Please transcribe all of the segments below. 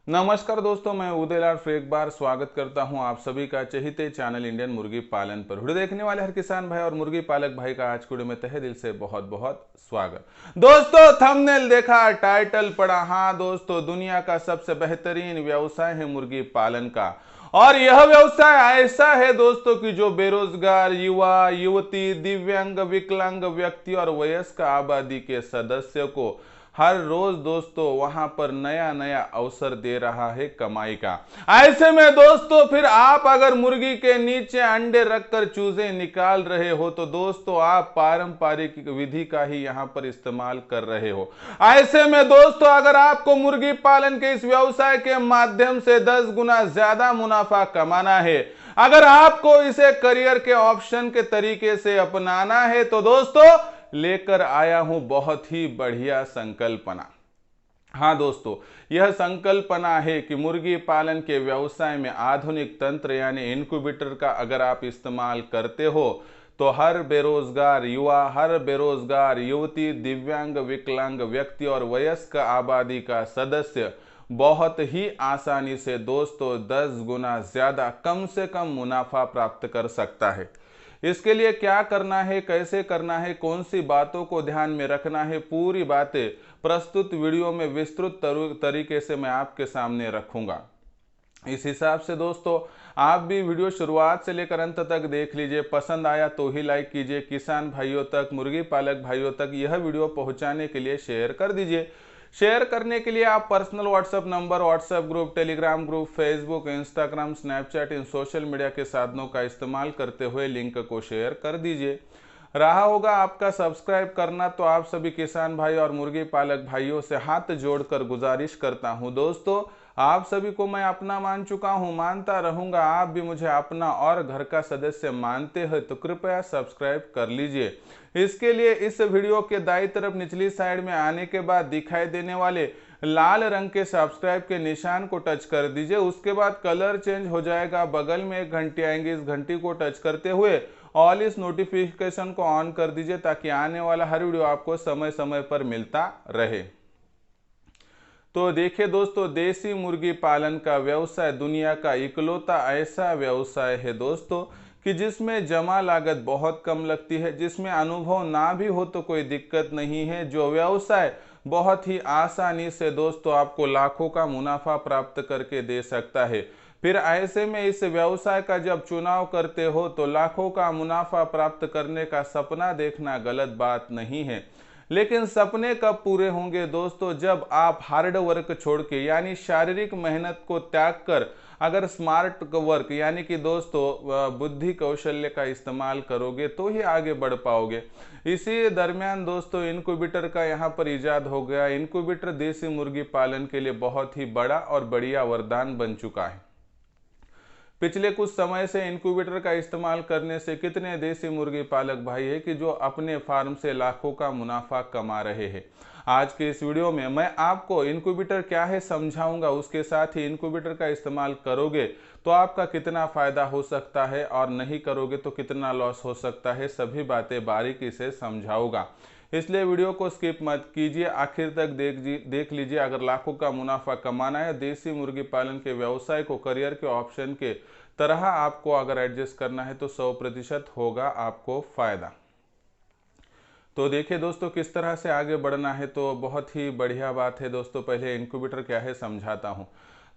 नमस्कार दोस्तों, मैं उदयलाल फिर एक बार स्वागत करता हूं आप सभी का चहीते चैनल इंडियन मुर्गी पालन पर। वीडियो देखने वाले हर किसान भाई और मुर्गी पालक भाई का आज वीडियो में तहे दिल से बहुत बहुत स्वागत। दोस्तों थंबनेल देखा, टाइटल पढ़ा। हाँ दोस्तों, दुनिया का सबसे बेहतरीन व्यवसाय है मुर्गी पालन का। और यह व्यवसाय ऐसा है दोस्तों कि जो बेरोजगार युवा, युवती, दिव्यांग, विकलांग व्यक्ति और वयस्क आबादी के सदस्य को हर रोज दोस्तों वहां पर नया नया अवसर दे रहा है कमाई का। ऐसे में दोस्तों फिर आप अगर मुर्गी के नीचे अंडे रखकर चूजे निकाल रहे हो तो दोस्तों आप पारंपरिक विधि का ही यहां पर इस्तेमाल कर रहे हो। ऐसे में दोस्तों अगर आपको मुर्गी पालन के इस व्यवसाय के माध्यम से 10 गुना ज्यादा मुनाफा कमाना है, अगर आपको इसे करियर के ऑप्शन के तरीके से अपनाना है तो दोस्तों लेकर आया हूं बहुत ही बढ़िया संकल्पना। हाँ दोस्तों, यह संकल्पना है कि मुर्गी पालन के व्यवसाय में आधुनिक तंत्र यानी इनक्यूबेटर का अगर आप इस्तेमाल करते हो तो हर बेरोजगार युवा, हर बेरोजगार युवती, दिव्यांग, विकलांग व्यक्ति और वयस्क आबादी का सदस्य बहुत ही आसानी से दोस्तों 10 गुना ज्यादा कम से कम मुनाफा प्राप्त कर सकता है। इसके लिए क्या करना है, कैसे करना है, कौन सी बातों को ध्यान में रखना है, पूरी बातें प्रस्तुत वीडियो में विस्तृत तरीके से मैं आपके सामने रखूंगा। इस हिसाब से दोस्तों आप भी वीडियो शुरुआत से लेकर अंत तक देख लीजिए। पसंद आया तो ही लाइक कीजिए। किसान भाइयों तक, मुर्गी पालक भाइयों तक यह वीडियो पहुंचाने के लिए शेयर कर दीजिए। शेयर करने के लिए आप personal WhatsApp number, WhatsApp group, Telegram group, Facebook, Instagram, Snapchat इन सोशल मीडिया के साधनों का इस्तेमाल करते हुए लिंक को शेयर कर दीजिए। रहा होगा आपका सब्सक्राइब करना, तो आप सभी किसान भाई और मुर्गी पालक भाइयों से हाथ जोड़कर गुजारिश करता हूं दोस्तों, आप सभी को मैं अपना मान चुका हूं, मानता रहूंगा। आप भी मुझे अपना और घर का सदस्य मानते हैं तो कृपया सब्सक्राइब कर लीजिए। इसके लिए इस वीडियो के दाईं तरफ निचली साइड में आने के बाद दिखाई देने वाले लाल रंग के सब्सक्राइब के निशान को टच कर दीजिए। उसके बाद कलर चेंज हो जाएगा, बगल में एक घंटी आएंगी, इस घंटी को टच करते हुए ऑल इस नोटिफिकेशन को ऑन कर दीजिए ताकि आने वाला हर वीडियो आपको समय समय पर मिलता रहे। तो देखिए दोस्तों, देसी मुर्गी पालन का व्यवसाय दुनिया का इकलौता ऐसा व्यवसाय है दोस्तों कि जिसमें जमा लागत बहुत कम लगती है, जिसमें अनुभव ना भी हो तो कोई दिक्कत नहीं है, जो व्यवसाय बहुत ही आसानी से दोस्तों आपको लाखों का मुनाफा प्राप्त करके दे सकता है। फिर ऐसे में इस व्यवसाय का जब चुनाव करते हो तो लाखों का मुनाफा प्राप्त करने का सपना देखना गलत बात नहीं है, लेकिन सपने कब पूरे होंगे दोस्तों, जब आप हार्ड वर्क छोड़ के यानी शारीरिक मेहनत को त्याग कर अगर स्मार्ट वर्क यानी कि दोस्तों बुद्धि कौशल्य का इस्तेमाल करोगे तो ही आगे बढ़ पाओगे। इसी दरमियान दोस्तों इनक्यूबेटर का यहाँ पर इजाद हो गया। इनक्यूबेटर देसी मुर्गी पालन के लिए बहुत ही बड़ा और बढ़िया वरदान बन चुका है। पिछले कुछ समय से इनक्यूबेटर का इस्तेमाल करने से कितने देसी मुर्गी पालक भाई है कि जो अपने फार्म से लाखों का मुनाफा कमा रहे हैं। आज के इस वीडियो में मैं आपको इनक्यूबेटर क्या है समझाऊंगा, उसके साथ ही इनक्यूबेटर का इस्तेमाल करोगे तो आपका कितना फायदा हो सकता है और नहीं करोगे तो कितना लॉस हो सकता है, सभी बातें बारीकी से समझाऊंगा। इसलिए वीडियो को स्किप मत कीजिए, आखिर तक देख लीजिए। अगर लाखों का मुनाफा कमाना है, देसी मुर्गी पालन के व्यवसाय को करियर के ऑप्शन के तरह आपको अगर एडजस्ट करना है तो 100% होगा आपको फायदा। तो देखिए दोस्तों किस तरह से आगे बढ़ना है, तो बहुत ही बढ़िया बात है दोस्तों। पहले इनक्यूबेटर क्या है समझाता हूँ।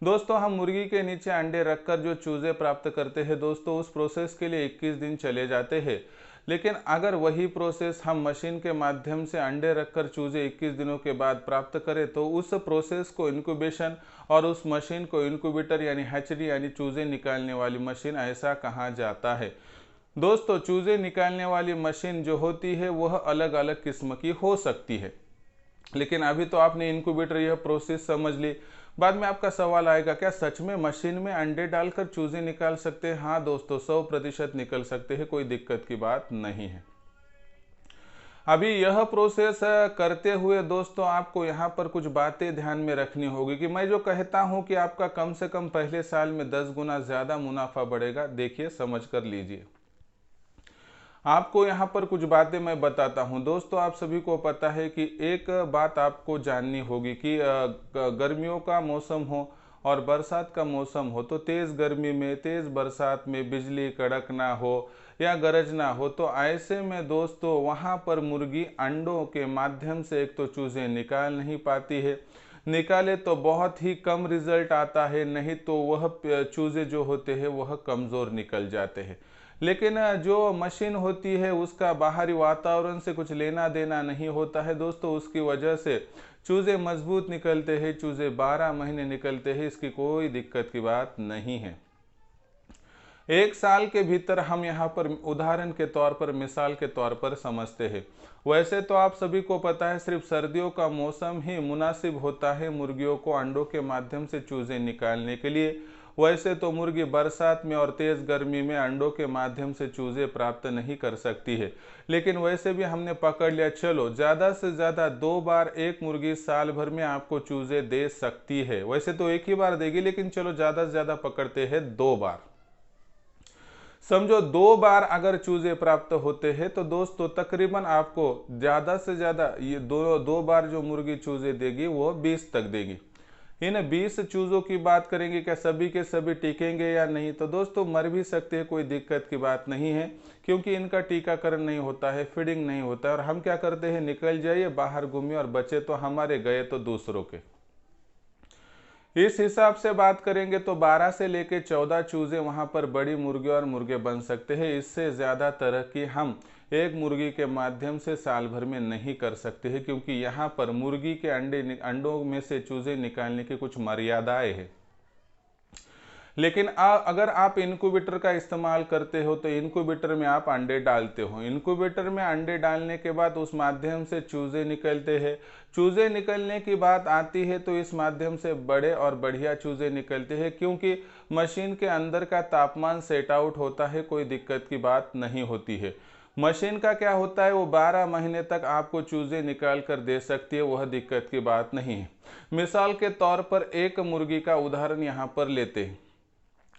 दोस्तों हम मुर्गी के नीचे अंडे रखकर जो चूजे प्राप्त करते हैं दोस्तों, उस प्रोसेस के लिए 21 दिन चले जाते हैं। लेकिन अगर वही प्रोसेस हम मशीन के माध्यम से अंडे रखकर चूजे 21 दिनों के बाद प्राप्त करें तो उस प्रोसेस को इनक्यूबेशन और उस मशीन को इनक्यूबेटर यानी हैचरी यानी चूजे निकालने वाली मशीन ऐसा कहा जाता है। दोस्तों चूजे निकालने वाली मशीन जो होती है वह अलग अलग किस्म की हो सकती है, लेकिन अभी तो आपने इनक्यूबेटर यह प्रोसेस समझ ली। बाद में आपका सवाल आएगा क्या सच में मशीन में अंडे डालकर चूजे निकाल सकते हैं? हाँ दोस्तों 100% निकल सकते हैं, कोई दिक्कत की बात नहीं है। अभी यह प्रोसेस करते हुए दोस्तों आपको यहाँ पर कुछ बातें ध्यान में रखनी होगी कि मैं जो कहता हूँ कि आपका कम से कम पहले साल में 10 गुना ज्यादा मुनाफा बढ़ेगा। देखिए समझ कर लीजिए। आपको यहाँ पर कुछ बातें मैं बताता हूँ दोस्तों। आप सभी को पता है कि एक बात आपको जाननी होगी कि गर्मियों का मौसम हो और बरसात का मौसम हो तो तेज़ गर्मी में, तेज़ बरसात में बिजली कड़क ना हो या गरज ना हो, तो ऐसे में दोस्तों वहाँ पर मुर्गी अंडों के माध्यम से एक तो चूज़े निकाल नहीं पाती है, निकाले तो बहुत ही कम रिजल्ट आता है, नहीं तो वह चूज़े जो होते हैं वह कमज़ोर निकल जाते हैं। लेकिन जो मशीन होती है उसका बाहरी वातावरण से कुछ लेना देना नहीं होता है दोस्तों, उसकी वजह से चूज़े मजबूत निकलते हैं, चूज़े 12 महीने निकलते हैं, इसकी कोई दिक्कत की बात नहीं है। एक साल के भीतर हम यहाँ पर उदाहरण के तौर पर, मिसाल के तौर पर समझते हैं। वैसे तो आप सभी को पता है सिर्फ सर्दियों का मौसम ही मुनासिब होता है मुर्गियों को अंडों के माध्यम से चूज़े निकालने के लिए। वैसे तो मुर्गी बरसात में और तेज़ गर्मी में अंडों के माध्यम से चूज़े प्राप्त नहीं कर सकती है, लेकिन वैसे भी हमने पकड़ लिया चलो ज़्यादा से ज़्यादा 2 बार एक मुर्गी साल भर में आपको चूज़े दे सकती है। वैसे तो एक ही बार देगी, लेकिन चलो ज़्यादा से ज़्यादा पकड़ते हैं 2 बार। समझो 2 बार अगर चूजे प्राप्त होते हैं तो दोस्तों तकरीबन आपको ज़्यादा से ज़्यादा ये दो बार जो मुर्गी चूजे देगी वो 20 तक देगी। इन 20 चूज़ों की बात करेंगे, क्या सभी के सभी टिकेंगे या नहीं, तो दोस्तों मर भी सकते हैं, कोई दिक्कत की बात नहीं है, क्योंकि इनका टीकाकरण नहीं होता है, फीडिंग नहीं होता है, और हम क्या करते हैं निकल जाइए बाहर घूमिए और बचे तो हमारे गए तो दूसरों के। इस हिसाब से बात करेंगे तो 12 से लेकर 14 चूजे वहां पर बड़ी मुर्गी और मुर्गे बन सकते हैं। इससे ज़्यादा तरक्की हम एक मुर्गी के माध्यम से साल भर में नहीं कर सकते हैं, क्योंकि यहाँ पर मुर्गी के अंडों में से चूजे निकालने की कुछ मर्यादाएं हैं। लेकिन अगर आप इनक्यूबेटर का इस्तेमाल करते हो तो इनक्यूबेटर में आप अंडे डालते हो, इनक्यूबेटर में अंडे डालने के बाद उस माध्यम से चूजे निकलते हैं, चूजे निकलने की बात आती है तो इस माध्यम से बड़े और बढ़िया चूजे निकलते हैं, क्योंकि मशीन के अंदर का तापमान सेट आउट होता है, कोई दिक्कत की बात नहीं होती है। मशीन का क्या होता है वो 12 महीने तक आपको चूजे निकाल कर दे सकती है, वह दिक्कत की बात नहीं है। मिसाल के तौर पर एक मुर्गी का उदाहरण यहाँ पर लेते हैं।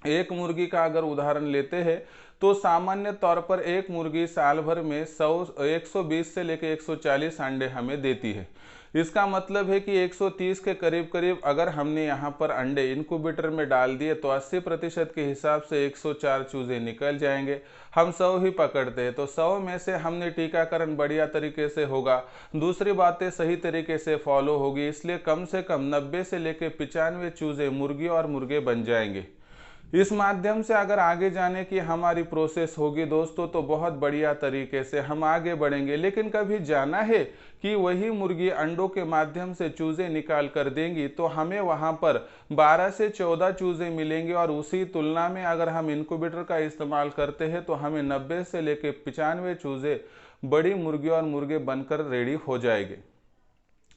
एक मुर्गी का अगर उदाहरण लेते हैं तो सामान्य तौर पर एक मुर्गी साल भर में 120 से लेकर 140 अंडे हमें देती है। इसका मतलब है कि 130 के करीब करीब अगर हमने यहाँ पर अंडे इनक्यूबेटर में डाल दिए तो 80% के हिसाब से 104 चूजे निकल जाएंगे। हम 100 ही पकड़ते हैं तो 100 में से हमने टीकाकरण बढ़िया तरीके से होगा, दूसरी बातें सही तरीके से फॉलो होगी, इसलिए कम से कम 90 से लेकर 95 चूजे मुर्गी और मुर्गे बन जाएंगे। इस माध्यम से अगर आगे जाने की हमारी प्रोसेस होगी दोस्तों तो बहुत बढ़िया तरीके से हम आगे बढ़ेंगे। लेकिन कभी जाना है कि वही मुर्गी अंडों के माध्यम से चूजे निकाल कर देंगी तो हमें वहां पर 12 से 14 चूजे मिलेंगे, और उसी तुलना में अगर हम इनक्यूबेटर का इस्तेमाल करते हैं तो हमें 90 से लेकर 95 चूजे बड़ी मुर्गी और मुर्गे बनकर रेडी हो जाएंगे।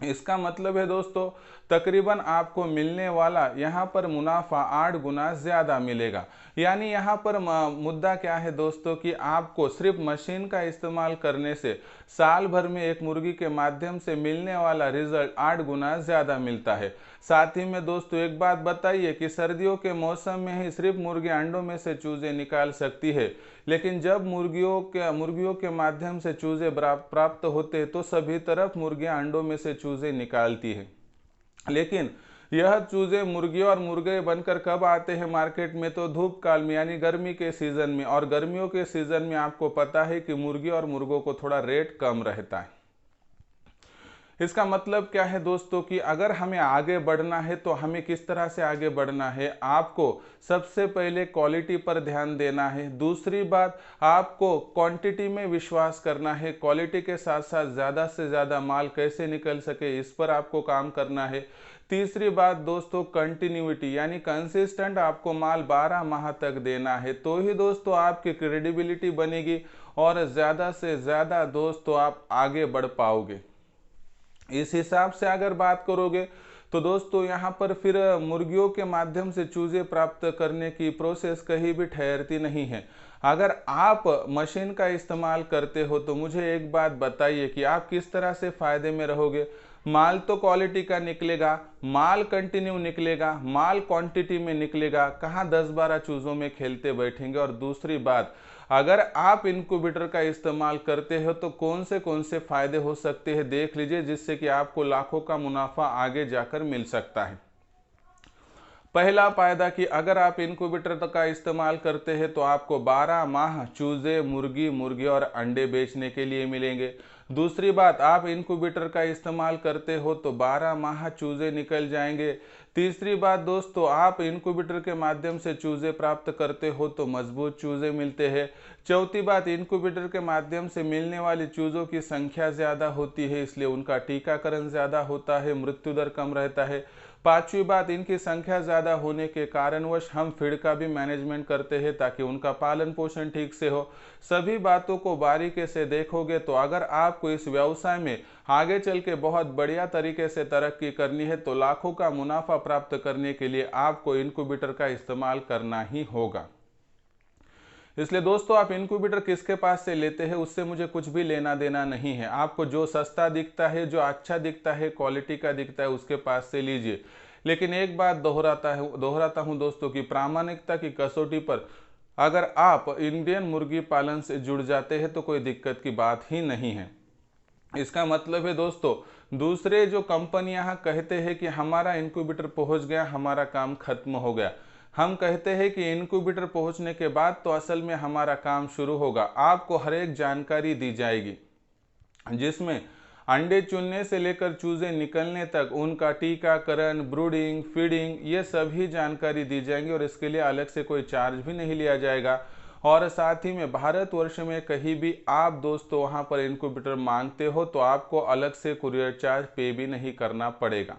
इसका मतलब है दोस्तों तकरीबन आपको मिलने वाला यहाँ पर मुनाफा 8 गुना ज़्यादा मिलेगा। यानी यहाँ पर मुद्दा क्या है दोस्तों कि आपको सिर्फ मशीन का इस्तेमाल करने से साल भर में एक मुर्गी के माध्यम से मिलने वाला रिजल्ट 8 गुना ज़्यादा मिलता है। साथ ही में दोस्तों एक बात बताइए कि सर्दियों के मौसम में ही सिर्फ मुर्गी अंडों में से चूजे निकाल सकती है, लेकिन जब मुर्गियों के माध्यम से चूजे प्राप्त होते हैं तो सभी तरफ मुर्गियां अंडों में से चूजे निकालती है। लेकिन यह चूजे मुर्गी और मुर्गे बनकर कब आते हैं मार्केट में, तो धूप काल में यानी गर्मी के सीजन में, और गर्मियों के सीजन में आपको पता है कि मुर्गी और मुर्गों को थोड़ा रेट कम रहता है। इसका मतलब क्या है दोस्तों कि अगर हमें आगे बढ़ना है तो हमें किस तरह से आगे बढ़ना है, आपको सबसे पहले क्वालिटी पर ध्यान देना है। दूसरी बात, आपको क्वांटिटी में विश्वास करना है, क्वालिटी के साथ साथ ज़्यादा से ज़्यादा माल कैसे निकल सके इस पर आपको काम करना है। तीसरी बात दोस्तों कंटिन्यूटी, यानी कंसिस्टेंट आपको माल 12 माह तक देना है, तो ही दोस्तों आपकी क्रेडिबिलिटी बनेगी और ज़्यादा से ज़्यादा दोस्तों आप आगे बढ़ पाओगे। इस हिसाब से अगर बात करोगे तो दोस्तों यहाँ पर फिर मुर्गियों के माध्यम से चूजे प्राप्त करने की प्रोसेस कहीं भी ठहरती नहीं है। अगर आप मशीन का इस्तेमाल करते हो तो मुझे एक बात बताइए कि आप किस तरह से फायदे में रहोगे। माल तो क्वालिटी का निकलेगा, माल कंटिन्यू निकलेगा, माल क्वांटिटी में निकलेगा, कहाँ 10-12 चूज़ों में खेलते बैठेंगे। और दूसरी बात, अगर आप इनक्यूबेटर का इस्तेमाल करते हो तो कौन से फायदे हो सकते हैं देख लीजिए, जिससे कि आपको लाखों का मुनाफा आगे जाकर मिल सकता है। पहला फायदा कि अगर आप इनक्यूबेटर का इस्तेमाल करते हैं तो आपको 12 माह चूजे, मुर्गी और अंडे बेचने के लिए मिलेंगे। दूसरी बात, आप इनक्यूबेटर का इस्तेमाल करते हो तो 12 माह चूजे निकल जाएंगे। तीसरी बात दोस्तों, आप इनक्यूबेटर के माध्यम से चूजे प्राप्त करते हो तो मजबूत चूजे मिलते हैं। चौथी बात, इनक्यूबेटर के माध्यम से मिलने वाले चूजों की संख्या ज़्यादा होती है, इसलिए उनका टीकाकरण ज़्यादा होता है, मृत्यु दर कम रहता है। पांचवी बात, इनकी संख्या ज़्यादा होने के कारणवश हम फीड का भी मैनेजमेंट करते हैं ताकि उनका पालन पोषण ठीक से हो। सभी बातों को बारीकी से देखोगे तो अगर आपको इस व्यवसाय में आगे चल के बहुत बढ़िया तरीके से तरक्की करनी है तो लाखों का मुनाफा प्राप्त करने के लिए आपको इनक्यूबेटर का इस्तेमाल करना ही होगा। इसलिए दोस्तों, आप इनक्यूबेटर किसके पास से लेते हैं उससे मुझे कुछ भी लेना देना नहीं है। आपको जो सस्ता दिखता है, जो अच्छा दिखता है, क्वालिटी का दिखता है, उसके पास से लीजिए। लेकिन एक बात दोहराता हूं दोस्तों कि प्रामाणिकता की कसौटी पर अगर आप इंडियन मुर्गी पालन से जुड़ जाते हैं तो कोई दिक्कत की बात ही नहीं है। इसका मतलब है दोस्तों, दूसरे जो कंपनियां कहते हैं कि हमारा इनक्यूबेटर पहुंच गया, हमारा काम खत्म हो गया, हम कहते हैं कि इनक्यूबेटर पहुंचने के बाद तो असल में हमारा काम शुरू होगा। आपको हर एक जानकारी दी जाएगी जिसमें अंडे चुनने से लेकर चूजे निकलने तक उनका टीकाकरण, ब्रूडिंग, फीडिंग, ये सभी जानकारी दी जाएंगी और इसके लिए अलग से कोई चार्ज भी नहीं लिया जाएगा। और साथ ही में भारतवर्ष में कहीं भी आप दोस्तों वहां पर इनक्यूबेटर मांगते हो तो आपको अलग से कुरियर चार्ज पे भी नहीं करना पड़ेगा।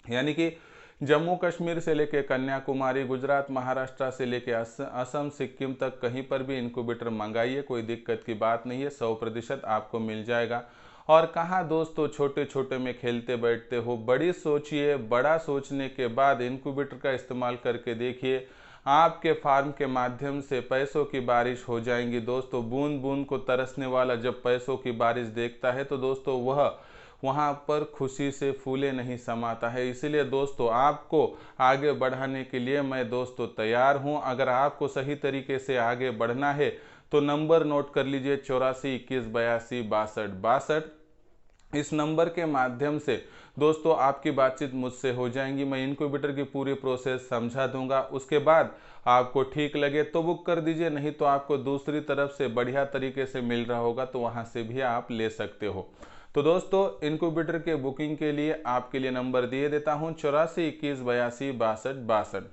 यानी कि जम्मू कश्मीर से लेके कन्याकुमारी, गुजरात, महाराष्ट्र से लेके असम, सिक्किम तक कहीं पर भी इनक्यूबेटर मंगाइए, कोई दिक्कत की बात नहीं है, 100% आपको मिल जाएगा। और कहाँ दोस्तों छोटे छोटे में खेलते बैठते हो, बड़ी सोचिए, बड़ा सोचने के बाद इनक्यूबेटर का इस्तेमाल करके देखिए, आपके फार्म के माध्यम से पैसों की बारिश हो जाएंगी। दोस्तों, बूंद बूंद को तरसने वाला जब पैसों की बारिश देखता है तो दोस्तों वह वहाँ पर खुशी से फूले नहीं समाता है। इसीलिए दोस्तों, आपको आगे बढ़ाने के लिए मैं दोस्तों तैयार हूँ। अगर आपको सही तरीके से आगे बढ़ना है तो नंबर नोट कर लीजिए 84 21 82 62 62। इस नंबर के माध्यम से दोस्तों आपकी बातचीत मुझसे हो जाएंगी। मैं इनक्यूबेटर की पूरी प्रोसेस समझा दूंगा। उसके बाद आपको ठीक लगे तो बुक कर दीजिए, नहीं तो आपको दूसरी तरफ से बढ़िया तरीके से मिल रहा होगा तो वहां से भी आप ले सकते हो। तो दोस्तों, इनक्यूबेटर के बुकिंग के लिए आपके लिए नंबर दिए देता हूं 84 21 82 62 62।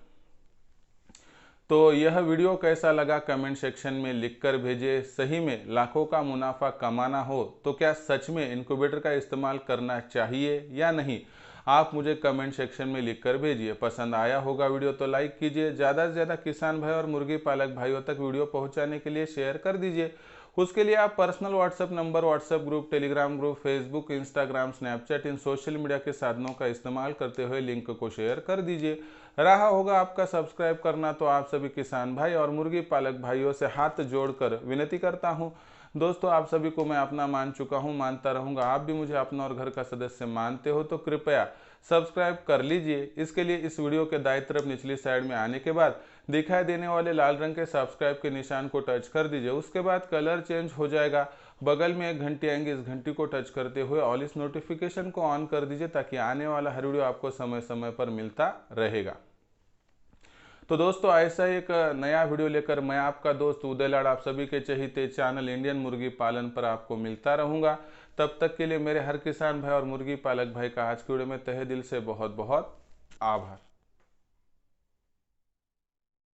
तो यह वीडियो कैसा लगा कमेंट सेक्शन में लिखकर भेजिए। सही में लाखों का मुनाफा कमाना हो तो क्या सच में इनक्यूबेटर का इस्तेमाल करना चाहिए या नहीं, आप मुझे कमेंट सेक्शन में लिखकर भेजिए। पसंद आया होगा वीडियो तो लाइक कीजिए, ज़्यादा से ज़्यादा किसान भाई और मुर्गी पालक भाइयों तक वीडियो पहुंचाने के लिए शेयर कर दीजिए। उसके लिए आप personal WhatsApp number, WhatsApp group, Telegram group, Facebook, Instagram, Snapchat, इन सोशल मीडिया के साधनों का इस्तेमाल करते हुए लिंक को शेयर कर दीजिए। रहा होगा आपका सब्सक्राइब करना, तो आप सभी किसान भाई और मुर्गी पालक भाइयों से हाथ जोड़कर विनती करता हूं। दोस्तों, आप सभी को मैं अपना मान चुका हूं, मानता रहूंगा। आप भी मुझे अपना और घर का सदस्य मानते हो तो कृपया सब्सक्राइब कर लीजिए। इसके लिए इस वीडियो के दाईं तरफ निचली साइड में आने के बाद दिखाई देने वाले लाल रंग के सब्सक्राइब के निशान को टच कर दीजिए। उसके बाद कलर चेंज हो जाएगा, बगल में एक घंटी आएंगी, इस घंटी को टच करते हुए ऑल इस नोटिफिकेशन को ऑन कर दीजिए ताकि आने वाला हर वीडियो आपको समय समय पर मिलता रहेगा। तो दोस्तों, ऐसा एक नया वीडियो लेकर मैं आपका दोस्त उदय लाड आप सभी के चहीते चैनल इंडियन मुर्गी पालन पर आपको मिलता रहूंगा। तब तक के लिए मेरे हर किसान भाई और मुर्गी पालक भाई का आज के वीडियो में तहे दिल से बहुत बहुत आभार।